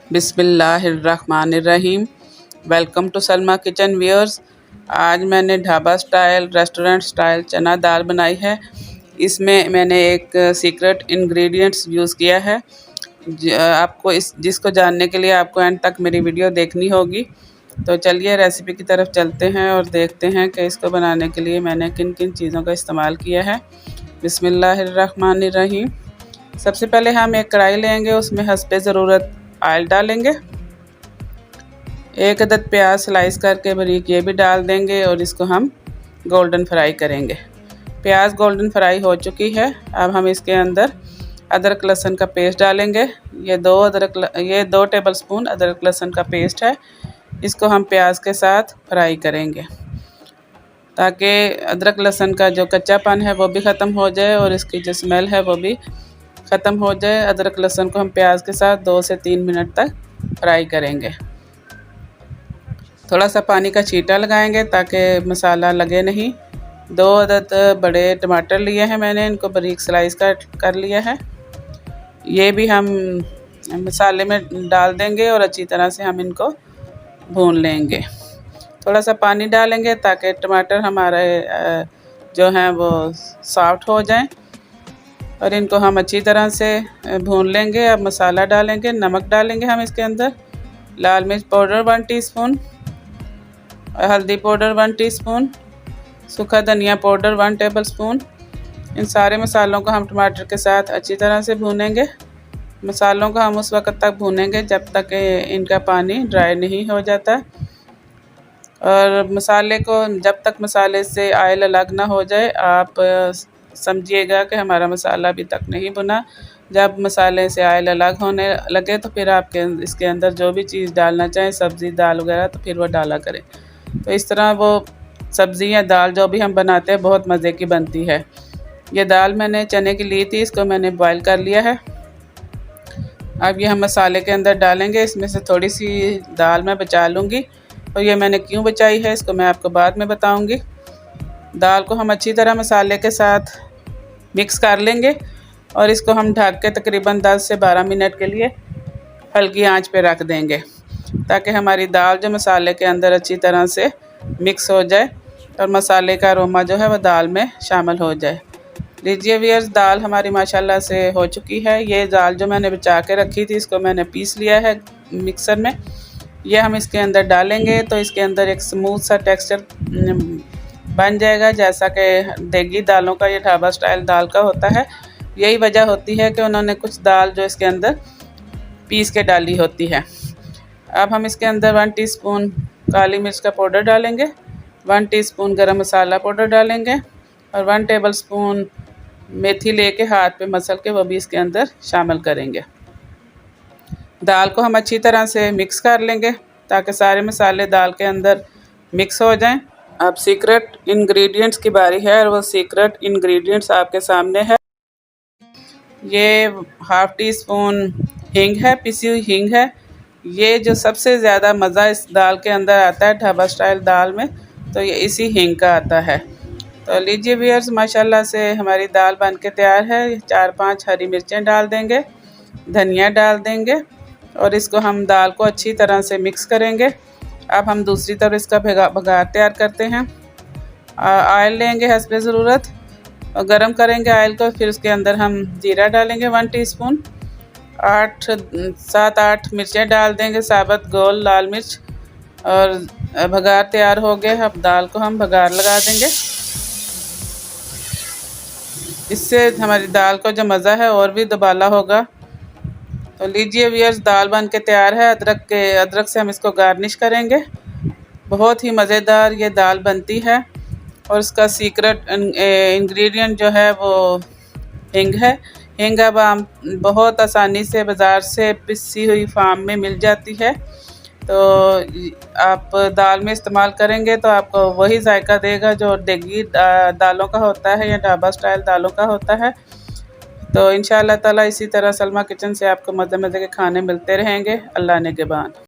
बिस्मिल्लाहिर्रहमानिर्रहीम। Welcome to Salma kitchen viewers. आज मैंने ढाबा स्टाइल रेस्टोरेंट स्टाइल चना दाल बनाई है। इसमें मैंने एक सीक्रेट इंग्रेडिएंट्स यूज़ किया है। आपको जिसको जानने के लिए आपको एंड तक मेरी वीडियो देखनी होगी। तो चलिए रेसिपी की तरफ चलते हैं और देखते हैं कि इसको बनाने के लिए मैंने किन किन चीज़ों का इस्तेमाल किया है। बिस्मिल्लाहिर्रहमानिर्रहीम। सबसे पहले हम एक कढ़ाई लेंगे, उसमें हस्बे ज़रूरत ऑयल डालेंगे। एक अदद प्याज स्लाइस करके बारीक ये भी डाल देंगे और इसको हम गोल्डन फ्राई करेंगे। प्याज गोल्डन फ्राई हो चुकी है। अब हम इसके अंदर अदरक लहसुन का पेस्ट डालेंगे। ये 2 टेबल स्पून अदरक लहसुन का पेस्ट है। इसको हम प्याज के साथ फ्राई करेंगे ताकि अदरक लहसुन का जो कच्चापन है वो भी ख़त्म हो जाए और इसकी जो स्मेल है वो भी ख़त्म हो जाए। अदरक लहसुन को हम प्याज के साथ 2 से 3 मिनट तक फ्राई करेंगे। थोड़ा सा पानी का छींटा लगाएंगे ताकि मसाला लगे नहीं। 2 अदद बड़े टमाटर लिए हैं मैंने, इनको बारीक स्लाइस कर लिया है। ये भी हम मसाले में डाल देंगे और अच्छी तरह से हम इनको भून लेंगे। थोड़ा सा पानी डालेंगे ताकि टमाटर हमारे जो हैं वो सॉफ्ट हो जाएं और इनको हम अच्छी तरह से भून लेंगे। अब मसाला डालेंगे। नमक डालेंगे हम इसके अंदर, लाल मिर्च पाउडर 1 टीस्पून, हल्दी पाउडर 1 टीस्पून, सूखा धनिया पाउडर 1 टेबल स्पून। इन सारे मसालों को हम टमाटर के साथ अच्छी तरह से भूनेंगे। मसालों को हम उस वक्त तक भूनेंगे जब तक इनका पानी ड्राई नहीं हो जाता। और मसाले को जब तक मसाले से ऑयल अलग ना हो जाए आप समझिएगा कि हमारा मसाला अभी तक नहीं भुना। जब मसाले से ऑयल अलग होने लगे तो फिर आपके इसके अंदर जो भी चीज़ डालना चाहें, सब्ज़ी दाल वगैरह, तो फिर वो डाला करें। तो इस तरह वो सब्ज़ी या दाल जो भी हम बनाते हैं बहुत मज़े की बनती है। ये दाल मैंने चने की ली थी, इसको मैंने बॉईल कर लिया है। अब ये हम मसाले के अंदर डालेंगे। इसमें से थोड़ी सी दाल मैं बचा लूँगी और ये मैंने क्यों बचाई है इसको मैं आपको बाद में बताऊँगी। दाल को हम अच्छी तरह मसाले के साथ मिक्स कर लेंगे और इसको हम ढक के तकरीबन 10 से 12 मिनट के लिए हल्की आंच पे रख देंगे ताकि हमारी दाल जो मसाले के अंदर अच्छी तरह से मिक्स हो जाए और मसाले का अरोमा जो है वह दाल में शामिल हो जाए। लीजिए व्यूअर्स, दाल हमारी माशाल्लाह से हो चुकी है। ये दाल जो मैंने बचा के रखी थी इसको मैंने पीस लिया है मिक्सर में। ये हम इसके अंदर डालेंगे तो इसके अंदर एक स्मूथ सा टेक्सचर बन जाएगा जैसा कि देगी दालों का ये ढाबा स्टाइल दाल का होता है। यही वजह होती है कि उन्होंने कुछ दाल जो इसके अंदर पीस के डाली होती है। अब हम इसके अंदर 1 टीस्पून काली मिर्च का पाउडर डालेंगे, 1 टीस्पून गरम मसाला पाउडर डालेंगे और 1 टेबल स्पून मेथी लेके हाथ पे मसल के वो भी इसके अंदर शामिल करेंगे। दाल को हम अच्छी तरह से मिक्स कर लेंगे ताकि सारे मसाले दाल के अंदर मिक्स हो जाएं। अब सीक्रेट इंग्रेडिएंट्स की बारी है और वो सीक्रेट इंग्रेडिएंट्स आपके सामने है। ये 1/2 टीस्पून हींग है, पिसी हुई हींग है। ये जो सबसे ज़्यादा मज़ा इस दाल के अंदर आता है ढाबा स्टाइल दाल में, तो ये इसी हींग का आता है। तो लीजिए व्यूअर्स, माशाल्लाह से हमारी दाल बन के तैयार है। 4-5 हरी मिर्चें डाल देंगे, धनिया डाल देंगे और इसको हम दाल को अच्छी तरह से मिक्स करेंगे। अब हम दूसरी तरफ इसका बघार तैयार करते हैं। ऑयल लेंगे हस्बे ज़रूरत और गरम करेंगे ऑयल को। फिर उसके अंदर हम जीरा डालेंगे 1 टीस्पून, 7-8 मिर्चें डाल देंगे, साबुत गोल लाल मिर्च, और बघार तैयार हो गए। अब दाल को हम बघार लगा देंगे। इससे हमारी दाल को जो मज़ा है और भी दुबाला होगा। तो लीजिए व्यूअर्स, दाल बन के तैयार है। अदरक से हम इसको गार्निश करेंगे। बहुत ही मज़ेदार ये दाल बनती है और इसका सीक्रेट इंग्रेडिएंट जो है वो हींग है। हींग अब हम बहुत आसानी से बाज़ार से पिसी हुई फार्म में मिल जाती है। तो आप दाल में इस्तेमाल करेंगे तो आपको वही जायका देगा जो देगी दालों का होता है या ढाबा स्टाइल दालों का होता है। तो इंशाअल्लाह ताला इसी तरह सलमा किचन से आपको मज़े मज़े के खाने मिलते रहेंगे। अल्लाह ने के बाद।